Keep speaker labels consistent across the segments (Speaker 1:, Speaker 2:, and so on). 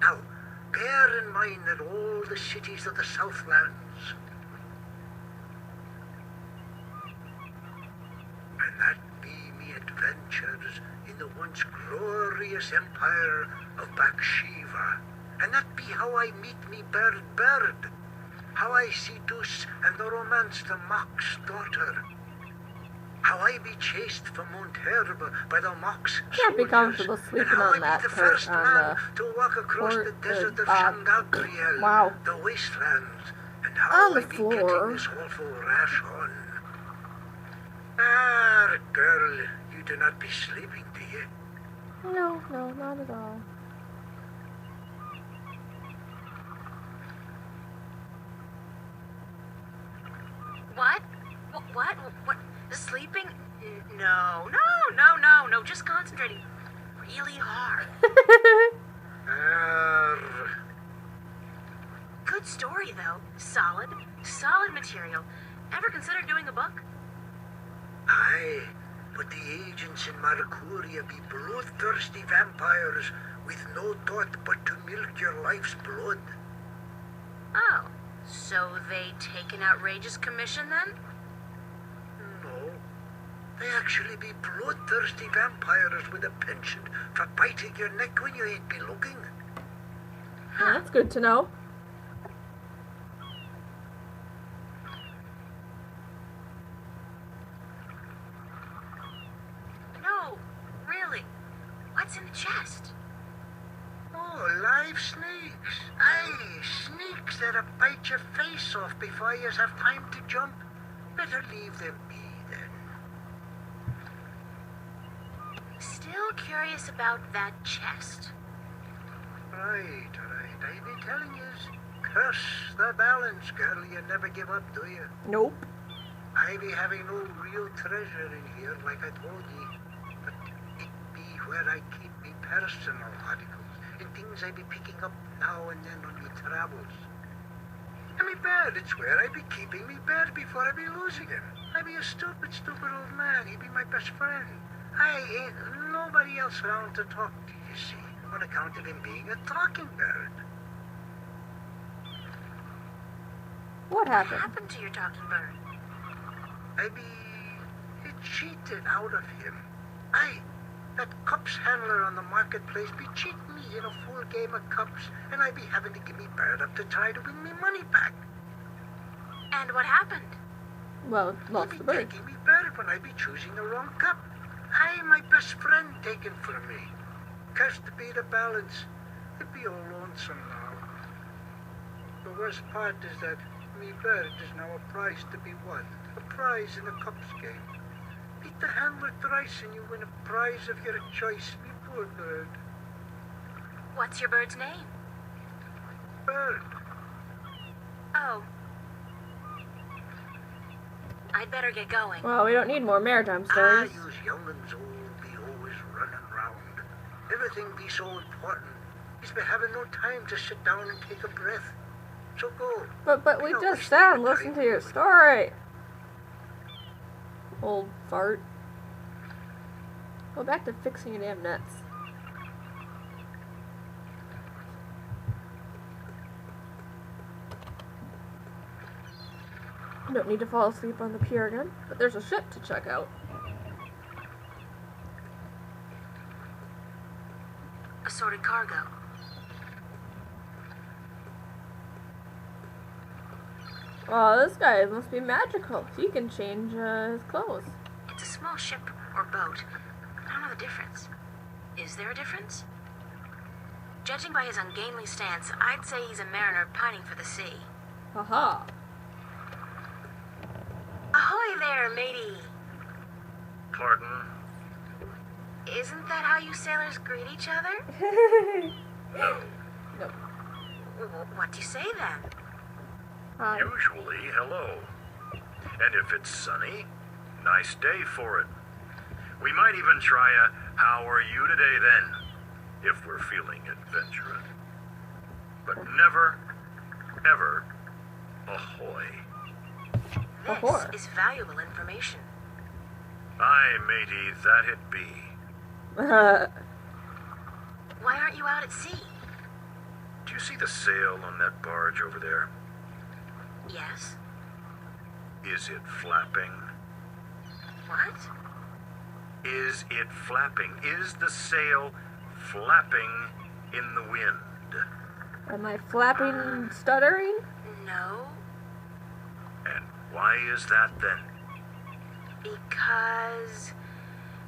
Speaker 1: Now, bear in mind that all the cities of the Southlands, and that be me adventures in the once glorious empire of Bakshiva, and that be how I meet me bird, how I seduce and romance the Mock's daughter, how I be chased from Mount Herb by the Mock's
Speaker 2: Can't be
Speaker 1: soldiers,
Speaker 2: comfortable
Speaker 1: and
Speaker 2: sleeping
Speaker 1: how
Speaker 2: on
Speaker 1: I
Speaker 2: that
Speaker 1: be the
Speaker 2: part
Speaker 1: first
Speaker 2: on
Speaker 1: man
Speaker 2: the
Speaker 1: to walk across the desert of Shangadriel,
Speaker 2: Wow.
Speaker 1: the wastelands, and how
Speaker 2: On the
Speaker 1: I be
Speaker 2: floor.
Speaker 1: getting this awful rash on. Ah, girl, you do not be sleeping, do you?
Speaker 2: No, not at all.
Speaker 3: What? What? Sleeping? No. Just concentrating really hard. Good story, though. Solid material. Ever considered doing a book?
Speaker 1: Aye, but the agents in Marcuria be bloodthirsty vampires with no thought but to milk your life's blood.
Speaker 3: Oh, so they take an outrageous commission then?
Speaker 1: No, they actually be bloodthirsty vampires with a penchant for biting your neck when you ain't be looking.
Speaker 2: Well, that's good to know.
Speaker 3: No, really. What's in the chest?
Speaker 1: Oh, live snakes. Aye, snakes that'll bite your face off before you have time to jump. Better leave them be, then.
Speaker 3: Still curious about that chest.
Speaker 1: Right. I be telling yous, curse the balance, girl. You never give up, do you?
Speaker 2: Nope.
Speaker 1: I be having no real treasure in here, like I told ye. But it be where I keep me personal articles and things I be picking up now and then on me travels. And me bird, it's where I be keeping me bird before I be losing him. I be a stupid old man. He be my best friend. I ain't nobody else around to talk to, you see, on account of him being a talking bird.
Speaker 2: What
Speaker 3: What
Speaker 2: happened?
Speaker 3: happened to your talking bird?
Speaker 1: I be cheated out of him. That cups handler on the marketplace be cheating me in a full game of cups, and I be having to give me bird up to try to win me money back.
Speaker 3: And what happened?
Speaker 2: Well,
Speaker 1: He
Speaker 2: lost
Speaker 1: be
Speaker 2: the bird.
Speaker 1: taking me bird when I be choosing the wrong cup. My best friend taken from me. Cursed to be the balance. It be all lonesome now. The worst part is that me bird is now a prize to be won. A prize in the cups game. Beat the handler thrice and you win a prize of your choice, me poor bird.
Speaker 3: What's your bird's name?
Speaker 1: Bird.
Speaker 3: Oh. I'd better get going.
Speaker 2: Well, we don't need more maritime
Speaker 1: Ah,
Speaker 2: stories.
Speaker 1: yous young'uns all be always running round. Everything be so important. He's been having no time to sit down and take a breath. So go.
Speaker 2: But we
Speaker 1: You know,
Speaker 2: just
Speaker 1: waste
Speaker 2: said
Speaker 1: your
Speaker 2: listen
Speaker 1: time
Speaker 2: to your
Speaker 1: doing it.
Speaker 2: story. Old fart. Go back to fixing your damn nets. You don't need to fall asleep on the pier again, but there's a ship to check out.
Speaker 3: Assorted cargo.
Speaker 2: Oh, this guy must be magical. He can change his clothes.
Speaker 3: It's a small ship or boat. I don't know the difference. Is there a difference? Judging by his ungainly stance, I'd say he's a mariner pining for the sea.
Speaker 2: Haha.
Speaker 3: Ahoy there, matey!
Speaker 4: Pardon?
Speaker 3: Isn't that how you sailors greet each other?
Speaker 4: No.
Speaker 2: No.
Speaker 3: What do you say then?
Speaker 2: Hi.
Speaker 4: Usually, hello. And if it's sunny, nice day for it. We might even try a how are you today then, if we're feeling adventurous. But never, ever, ahoy.
Speaker 2: Ahoy.
Speaker 3: This is valuable information.
Speaker 4: Aye, matey, that it be.
Speaker 3: Why aren't you out at sea?
Speaker 4: see the sail on that barge over there?
Speaker 3: Yes.
Speaker 4: Is it flapping?
Speaker 3: What?
Speaker 4: Is it flapping? Is the sail flapping in the wind?
Speaker 2: Am I flapping, stuttering?
Speaker 3: No,
Speaker 4: And why is that then?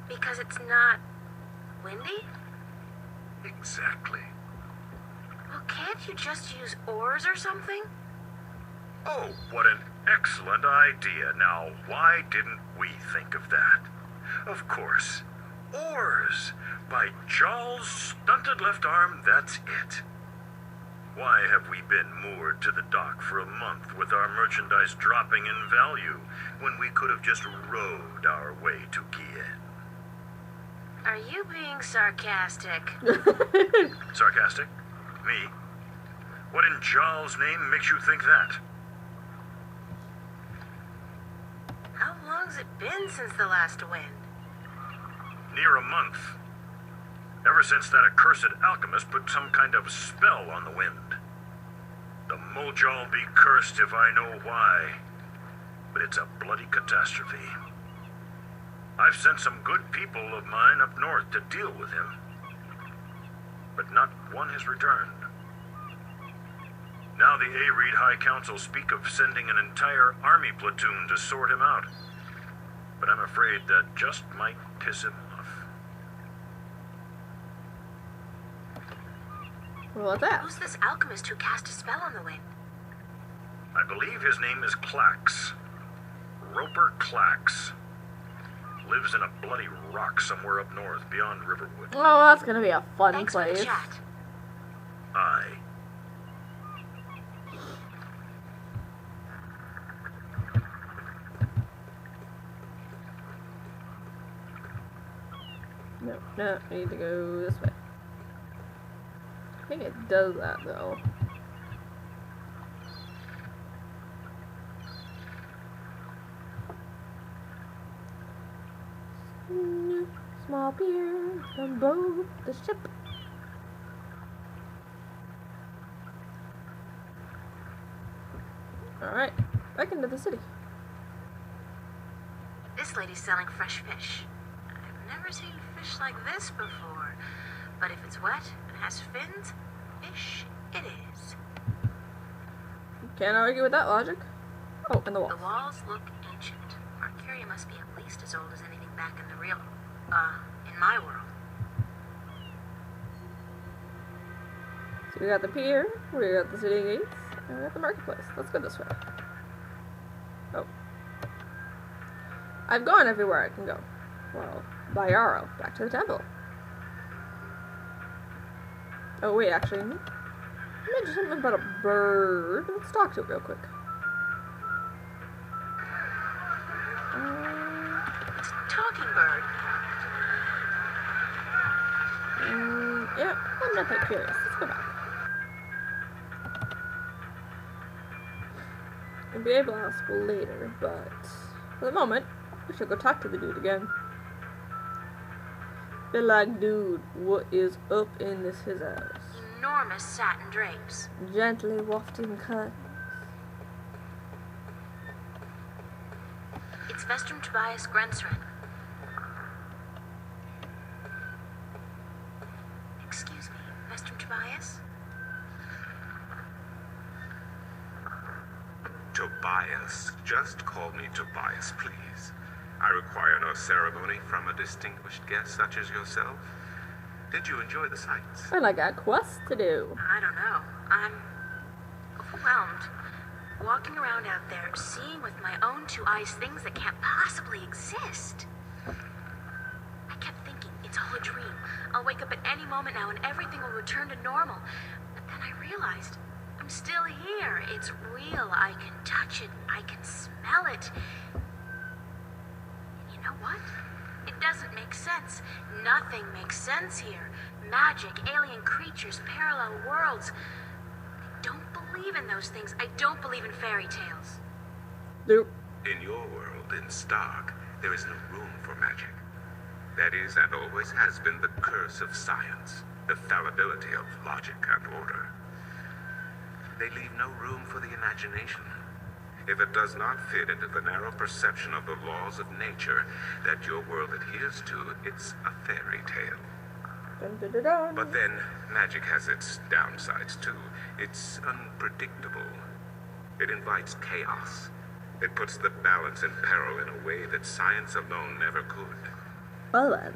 Speaker 3: because it's not windy?
Speaker 4: Exactly.
Speaker 3: Well, can't you just use oars or something?
Speaker 4: Oh, what an excellent idea. Now, why didn't we think of that? Of course, oars. By Jarl's stunted left arm, that's it. Why have we been moored to the dock for a month with our merchandise dropping in value when we could have just rowed our way to Gien?
Speaker 3: Are you being sarcastic?
Speaker 4: Sarcastic? Me? What in Jarl's name makes you think that?
Speaker 3: How long's it been since the last wind?
Speaker 4: Near a month. Ever since that accursed alchemist put some kind of spell on the wind. The Mojal be cursed if I know why, but it's a bloody catastrophe. I've sent some good people of mine up north to deal with him, but not one has returned. Now the Areed High Council speak of sending an entire army platoon to sort him out, but I'm afraid that just might piss him off.
Speaker 2: What's that?
Speaker 3: Who's this alchemist who cast a spell on the wind?
Speaker 4: I believe his name is Clax. Roper Clax. Lives in a bloody rock somewhere up north beyond Riverwood.
Speaker 2: Oh, that's gonna be a fun
Speaker 3: Thanks for
Speaker 2: place.
Speaker 3: the chat.
Speaker 4: Aye.
Speaker 2: No, I need to go this way. I think it does that though. Small pier from boat the ship. Alright, back into the city.
Speaker 3: This lady's selling fresh fish. I've never seen fish like this before. But if it's wet and has fins, fish it is.
Speaker 2: Can't argue with that logic. Oh, and the wall.
Speaker 3: The walls look ancient. Arcaria must be at least as old as anything back in the real, in my world.
Speaker 2: So we got the pier, we got the city gates, and we got the marketplace. Let's go this way. Oh. I've gone everywhere I can go. Well, by Yarrow, back to the temple. Oh wait, actually, I mentioned something about a bird. Let's talk to it real quick.
Speaker 3: It's a talking bird.
Speaker 2: Yeah, I'm not that curious. Let's go back. I'll be able to ask later, but for the moment, we should go talk to the dude again. Be like, dude, what is up in this his house?
Speaker 3: Enormous satin drapes.
Speaker 2: Gently wafting curtains.
Speaker 3: It's Vestrum Tobias Grensren. Excuse me, Vestrum Tobias?
Speaker 5: Tobias. Just call me Tobias, please. I require no ceremony from a distinguished guest such as yourself. Did you enjoy the sights?
Speaker 2: And I got quests to do.
Speaker 3: I don't know. I'm overwhelmed. Walking around out there, seeing with my own two eyes things that can't possibly exist. I kept thinking, it's all a dream. I'll wake up at any moment now and everything will return to normal. But then I realized, I'm still here. It's real. I can touch it. I can smell it. You know what? It doesn't make sense. Nothing makes sense here. Magic, alien creatures, parallel worlds. I don't believe in those things. I don't believe in fairy tales.
Speaker 2: Nope.
Speaker 5: In your world, in Stark, there is no room for magic. That is, and always has been, the curse of science, the fallibility of logic and order. They leave no room for the imagination. If it does not fit into the narrow perception of the laws of nature that your world adheres to, it's a fairy tale.
Speaker 2: Dun, dun, dun, dun.
Speaker 5: But then, magic has its downsides too. It's unpredictable. It invites chaos. It puts the balance in peril in a way that science alone never could.
Speaker 2: Well then.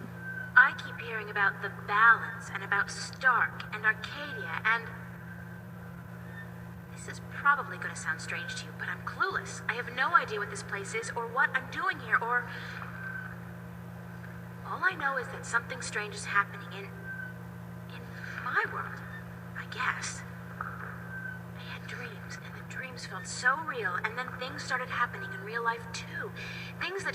Speaker 3: I keep hearing about the balance and about Stark and Arcadia and... This is probably going to sound strange to you, but I'm clueless. I have no idea what this place is or what I'm doing here or... All I know is that something strange is happening in my world, I guess. I had dreams, and the dreams felt so real, and then things started happening in real life too. Things that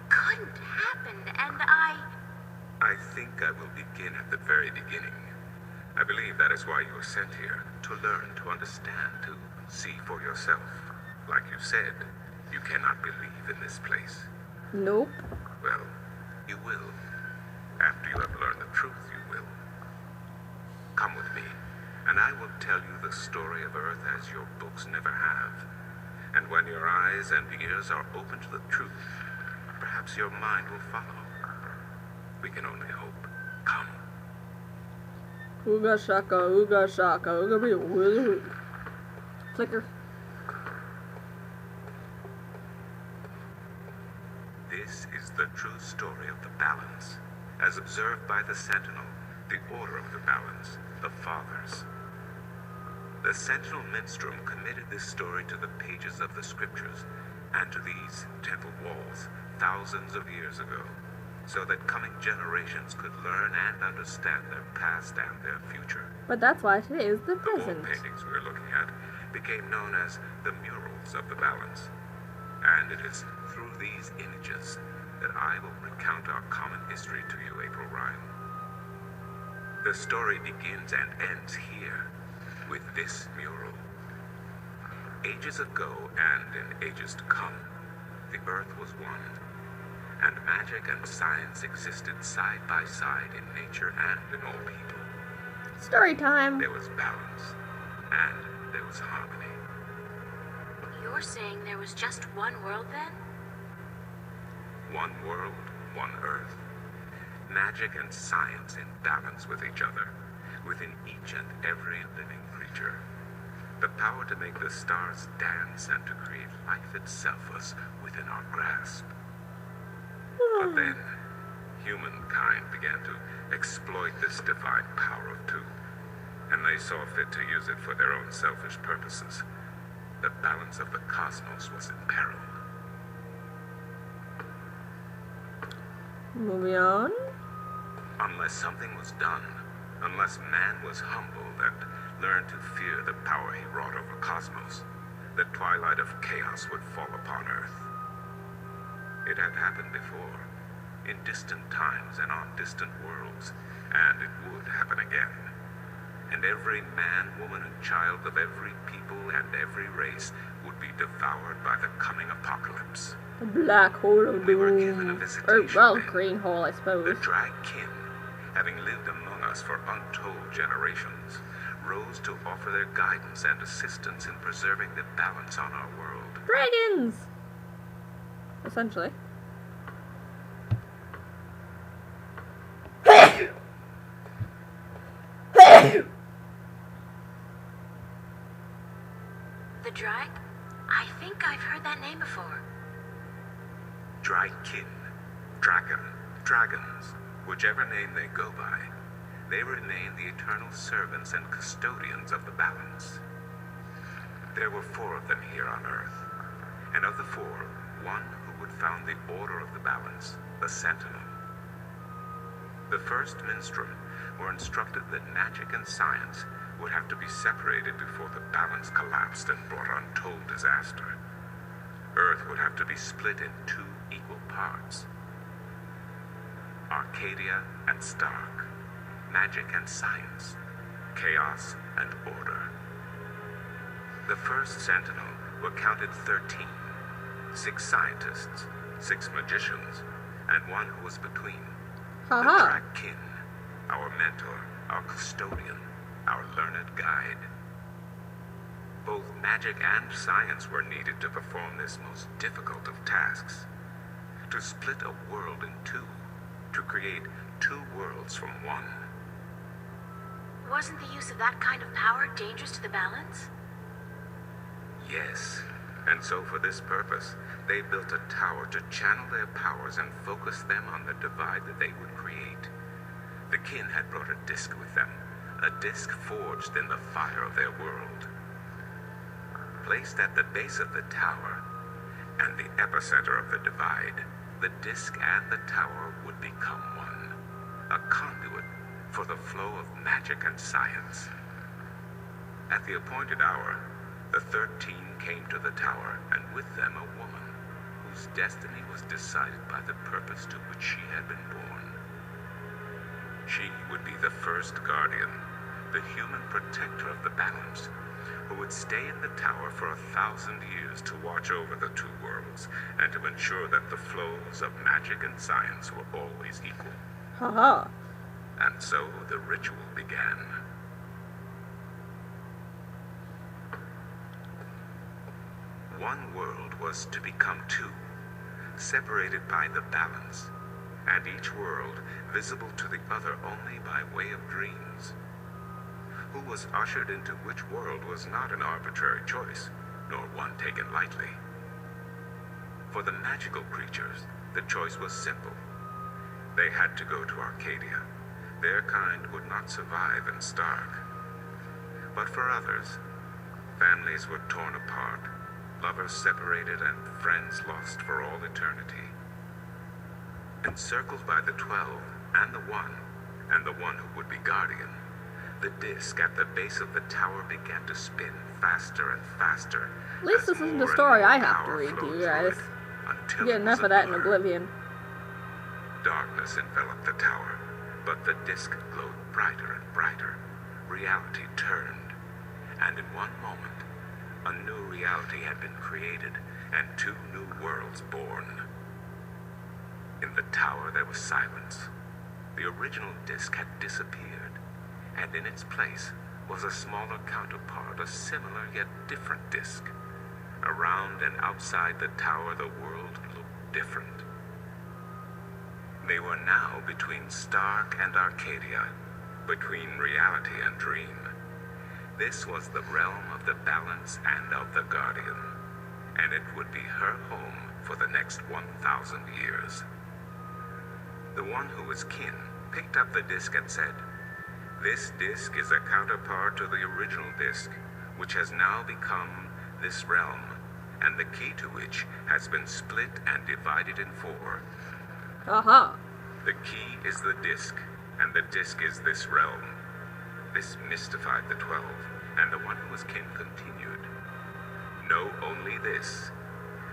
Speaker 3: couldn't happen, and
Speaker 5: I think I will begin at the very beginning. I believe that is why you were sent here, to learn, to understand, to see for yourself. Like you said, you cannot believe in this place.
Speaker 2: Nope.
Speaker 5: Well, you will. After you have learned the truth, you will. Come with me, and I will tell you the story of Earth as your books never have. And when your eyes and ears are open to the truth, perhaps your mind will follow. We can only hope. Come.
Speaker 2: Ooga shaka, ooga shaka, ooga be woo. Flicker.
Speaker 5: This is the true story of the balance, as observed by the Sentinel, the Order of the Balance, the Fathers. The Sentinel Minstrom committed this story to the pages of the scriptures and to these temple walls thousands of years ago, so that coming generations could learn and understand their past and their future.
Speaker 2: But that's why today is the
Speaker 5: The wall
Speaker 2: present.
Speaker 5: paintings we're looking at became known as the murals of the balance. And it is through these images that I will recount our common history to you, April Ryan. The story begins and ends here, with this mural. Ages ago and in ages to come, the earth was one, and magic and science existed side by side in nature and in all people.
Speaker 2: Story time.
Speaker 5: There was balance, and there was harmony.
Speaker 3: you're saying there was just one world then?
Speaker 5: One world, one earth. Magic and science in balance with each other, within each and every living creature. The power to make the stars dance and to create life itself was within our grasp. But then, humankind began to exploit this divine power of two, and they saw fit to use it for their own selfish purposes. The balance of the cosmos was imperiled.
Speaker 2: Moving on.
Speaker 5: Unless something was done, unless man was humbled and learned to fear the power he wrought over cosmos, the twilight of chaos would fall upon Earth. It had happened before, in distant times and on distant worlds, and it would happen again. And every man, woman, and child of every people and every race would be devoured by the coming apocalypse.
Speaker 2: A black hole of
Speaker 5: We were given a
Speaker 2: doom. Or,
Speaker 5: visitation
Speaker 2: well,
Speaker 5: then.
Speaker 2: green hole, I
Speaker 5: The
Speaker 2: suppose.
Speaker 5: Dragkin, having lived among us for untold generations, rose to offer their guidance and assistance in preserving the balance on our world.
Speaker 2: Dragons! Essentially.
Speaker 3: The Drag? I think I've heard that name before.
Speaker 5: Dragkin, Dragon, Dragons, whichever name they go by, they remain the eternal servants and custodians of the balance. There were 4 of them here on Earth, and of the 4, one who would found the Order of the Balance, the Sentinel. The first Minstrom were instructed that magic and science would have to be separated before the balance collapsed and brought untold disaster. Earth would have to be split in 2 equal parts. Arcadia and Stark. Magic and science. Chaos and order. The first Sentinel were counted 13. 6 scientists, 6 magicians, and one who was between. The
Speaker 2: Haha.
Speaker 5: Dragkin, our mentor, our custodian, our learned guide. Both magic and science were needed to perform this most difficult of tasks. To split a world in two, to create two worlds from one.
Speaker 3: Wasn't the use of that kind of power dangerous to the balance?
Speaker 5: Yes, and so for this purpose, they built a tower to channel their powers and focus them on the divide that they would create. The kin had brought a disc with them, a disc forged in the fire of their world. Placed at the base of the tower, and the epicenter of the divide, the disc and the tower would become one, a conduit for the flow of magic and science. At the appointed hour, the 13 came to the tower, and with them a woman, whose destiny was decided by the purpose to which she had been born. She would be the first guardian, the human protector of the balance, who would stay in the tower for 1,000 years to watch over the two worlds, and to ensure that the flows of magic and science were always equal.
Speaker 2: Haha.
Speaker 5: And so the ritual began. One world was to become two, separated by the balance, and each world visible to the other only by way of dreams. Who was ushered into which world was not an arbitrary choice, nor one taken lightly. For the magical creatures, the choice was simple. They had to go to Arcadia. Their kind would not survive in Stark. But for others, families were torn apart, lovers separated, and friends lost for all eternity. Encircled by the 12, and the one who would be guardian, the disc at the base of the tower began to spin faster and faster.
Speaker 2: At least this isn't a story I have to read to you guys. You get enough of that in Oblivion.
Speaker 5: Darkness enveloped the tower, but the disc glowed brighter and brighter. Reality turned, and in one moment, a new reality had been created, and two new worlds born. In the tower there was silence. The original disc had disappeared, and in its place was a smaller counterpart, a similar yet different disc. Around and outside the tower, the world looked different. They were now between Stark and Arcadia, between reality and dream. This was the realm of the balance and of the guardian, and it would be her home for the next 1,000 years. The one who was kin picked up the disc and said, "This disc is a counterpart to the original disc, which has now become this realm, and the key to which has been split and divided in 4.
Speaker 2: Aha.
Speaker 5: The key is the disc, and the disc is this realm." This mystified the 12, and the one who was kin continued. "Know only this.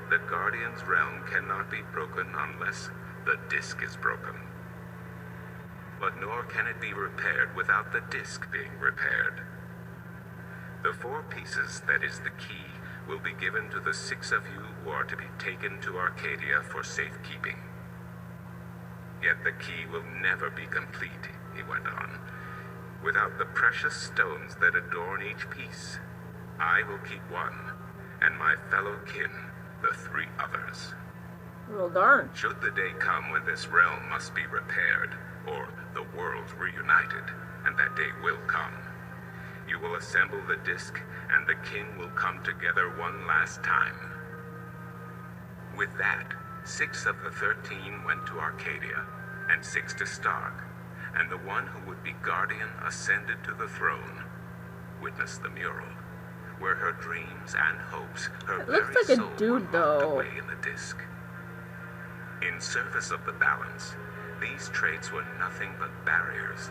Speaker 5: The Guardian's realm cannot be broken unless the disc is broken. But nor can it be repaired without the disc being repaired. The 4 pieces, that is the key, will be given to the 6 of you who are to be taken to Arcadia for safekeeping. Yet the key will never be complete," he went on, "without the precious stones that adorn each piece. I will keep one, and my fellow kin the 3 others.
Speaker 2: Well, darn.
Speaker 5: Should the day come when this realm must be repaired, or the worlds reunited, and that day will come, you will assemble the disc, and the kin will come together one last time." With that, 6 of the 13 went to Arcadia, and 6 to Stark, and the one who would be guardian ascended to the throne. Witness the mural, where her dreams and hopes, her
Speaker 2: It looks
Speaker 5: very
Speaker 2: like a
Speaker 5: soul
Speaker 2: dude,
Speaker 5: were locked
Speaker 2: though.
Speaker 5: away in the disc. In service of the balance, these traits were nothing but barriers.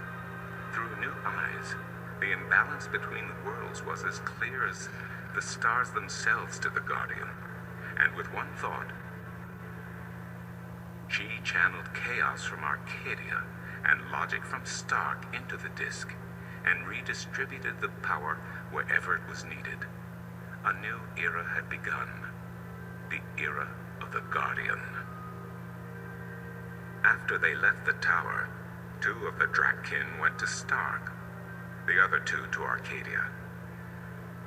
Speaker 5: Through new eyes, the imbalance between the worlds was as clear as the stars themselves to the Guardian, and with one thought, she channeled chaos from Arcadia and logic from Stark into the disc, and redistributed the power wherever it was needed. A new era had begun, the era of the Guardian. After they left the tower, 2 of the Drakkyn went to Stark, the other 2 to Arcadia.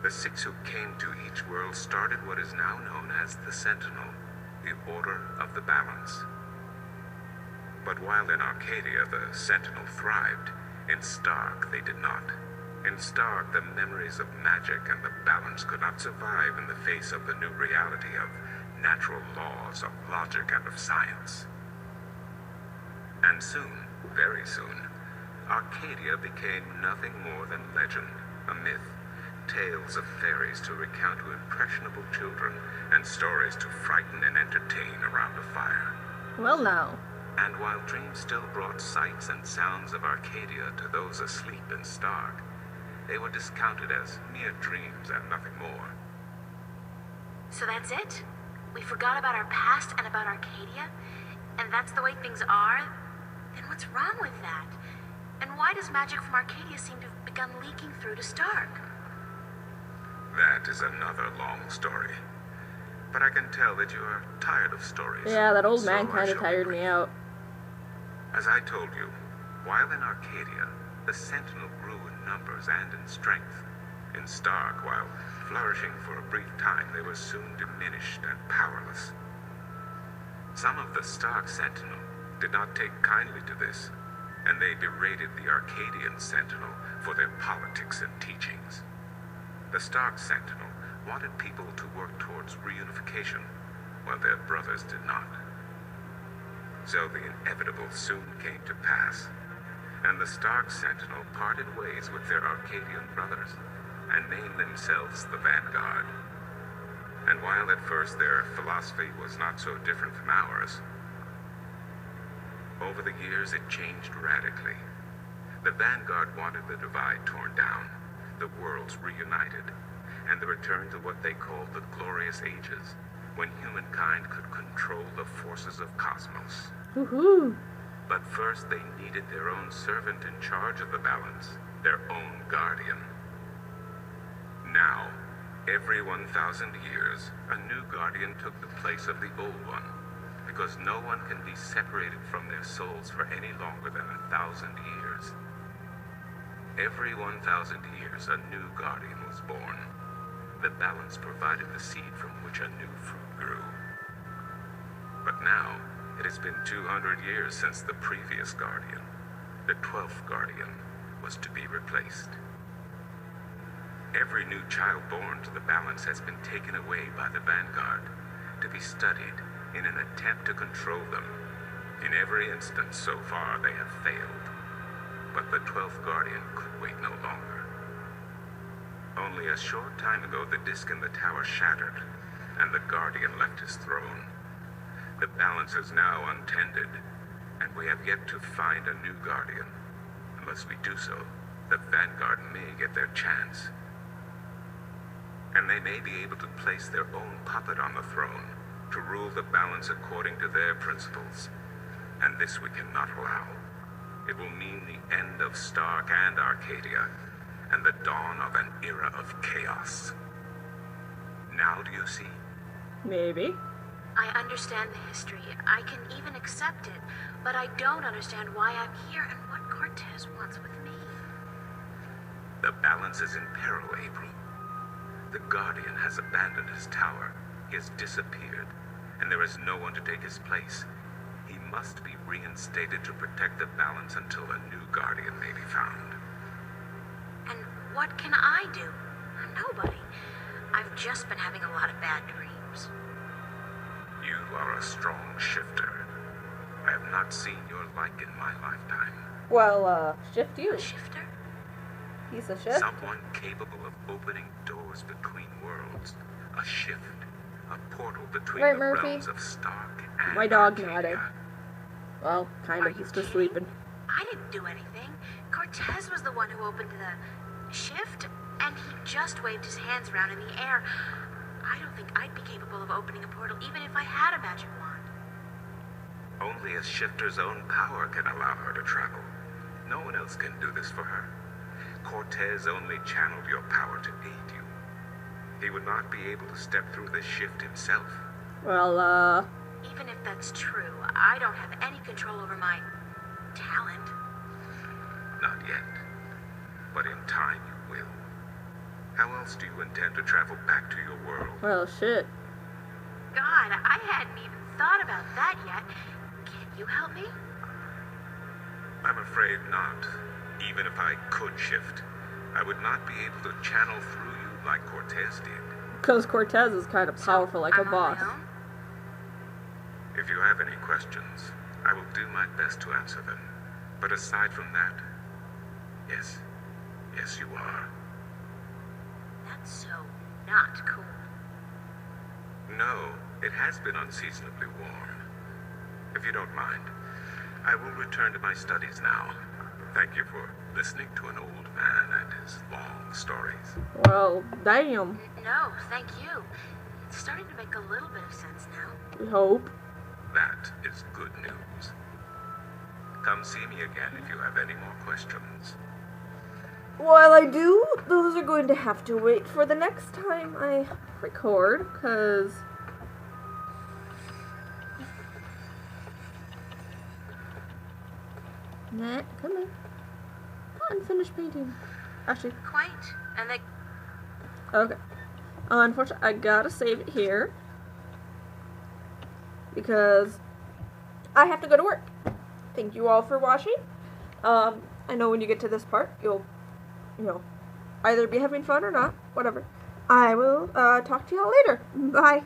Speaker 5: The 6 who came to each world started what is now known as the Sentinel, the Order of the Balance. But while in Arcadia the Sentinel thrived, in Stark they did not. In Stark, the memories of magic and the balance could not survive in the face of the new reality of natural laws, of logic, and of science. And soon, very soon, Arcadia became nothing more than legend, a myth, tales of fairies to recount to impressionable children, and stories to frighten and entertain around a fire.
Speaker 2: Well, now.
Speaker 5: And while dreams still brought sights and sounds of Arcadia to those asleep in Stark, they were discounted as mere dreams and nothing more.
Speaker 3: So that's it? We forgot about our past and about Arcadia? And that's the way things are? Then what's wrong with that? And why does magic from Arcadia seem to have begun leaking through to Stark?
Speaker 5: That is another long story. But I can tell that you are tired of stories.
Speaker 2: Yeah, that old
Speaker 5: so
Speaker 2: man
Speaker 5: I
Speaker 2: kind of
Speaker 5: shall
Speaker 2: tired
Speaker 5: be
Speaker 2: me
Speaker 5: brief.
Speaker 2: out.
Speaker 5: As I told you, while in Arcadia, the Sentinel grew in numbers and in strength. In Stark, while flourishing for a brief time, they were soon diminished and powerless. Some of the Stark Sentinel did not take kindly to this, and they berated the Arcadian Sentinel for their politics and teachings. The Stark Sentinel wanted people to work towards reunification, while their brothers did not. So the inevitable soon came to pass, and the Stark Sentinel parted ways with their Arcadian brothers, and named themselves the Vanguard. And while at first their philosophy was not so different from ours, over the years it changed radically. The Vanguard wanted the divide torn down, the worlds reunited, and the return to what they called the Glorious Ages, when humankind could control the forces of cosmos.
Speaker 2: Woohoo!
Speaker 5: But first they needed their own servant in charge of the balance, their own guardian. Now, every 1,000 years, a new guardian took the place of the old one, because no one can be separated from their souls for any longer than 1,000 years. Every 1,000 years, a new guardian was born. The balance provided the seed from which a new fruit grew. But now, it has been 200 years since the previous guardian, the 12th guardian, was to be replaced. Every new child born to the balance has been taken away by the Vanguard to be studied in an attempt to control them. In every instance so far, they have failed. But the 12th guardian could wait no longer. Only a short time ago, the disk in the tower shattered, and the guardian left his throne. The balance is now untended, and we have yet to find a new guardian. Unless we do so, the Vanguard may get their chance. And they may be able to place their own puppet on the throne to rule the balance according to their principles. And this we cannot allow. It will mean the end of Stark and Arcadia, and the dawn of an era of chaos. Now do you see?
Speaker 2: Maybe.
Speaker 3: I understand the history. I can even accept it. But I don't understand why I'm here and what Cortez wants with me.
Speaker 5: The balance is in peril, April. The Guardian has abandoned his tower. He has disappeared, and there is no one to take his place. He must be reinstated to protect the balance until a new Guardian may be found.
Speaker 3: And what can I do? Nobody. I've just been having a lot of bad dreams.
Speaker 5: You are a strong shifter. I have not seen your like in my lifetime.
Speaker 2: Well, shift you.
Speaker 3: A shifter?
Speaker 2: Piece of shit.
Speaker 5: Someone capable of opening doors between worlds. A shift. A portal between
Speaker 2: Right,
Speaker 5: the
Speaker 2: Murphy?
Speaker 5: realms of Stark and
Speaker 2: My dog
Speaker 5: Arcadia.
Speaker 2: nodded. Well, kind
Speaker 3: Are
Speaker 2: of.
Speaker 3: you
Speaker 2: He's just
Speaker 3: kidding?
Speaker 2: sleeping.
Speaker 3: I didn't do anything. Cortez was the one who opened the shift, and he just waved his hands around in the air. I don't think I'd be capable of opening a portal even if I had a magic wand.
Speaker 5: Only a shifter's own power can allow her to travel. No one else can do this for her. Cortez only channeled your power to aid you. He would not be able to step through this shift himself.
Speaker 2: Well,
Speaker 3: Even if that's true, I don't have any control over my talent.
Speaker 5: Not yet. But in time you will. How else do you intend to travel back to your world?
Speaker 2: Well, shit.
Speaker 3: God, I hadn't even thought about that yet. Can you help me?
Speaker 5: I'm afraid not. Even if I could shift, I would not be able to channel through you like Cortez did.
Speaker 2: Because Cortez is kind of powerful, like a
Speaker 3: I'm on
Speaker 2: boss.
Speaker 3: my own?
Speaker 5: If you have any questions, I will do my best to answer them. But aside from that, yes, you are.
Speaker 3: That's so not cool.
Speaker 5: No, it has been unseasonably warm. If you don't mind, I will return to my studies now. Thank you for listening to an old man and his long stories.
Speaker 2: Well, damn.
Speaker 3: No, thank you. It's starting to make a little bit of sense now.
Speaker 2: We hope.
Speaker 5: That is good news. Come see me again if you have any more questions.
Speaker 2: While I do, those are going to have to wait for the next time I record, because... Nah, come on. Unfinished painting. Actually,
Speaker 3: Quite. And they...
Speaker 2: okay. Unfortunately, I gotta save it here. Because I have to go to work. Thank you all for watching. I know when you get to this part, you'll, either be having fun or not. Whatever. I will talk to y'all later. Bye.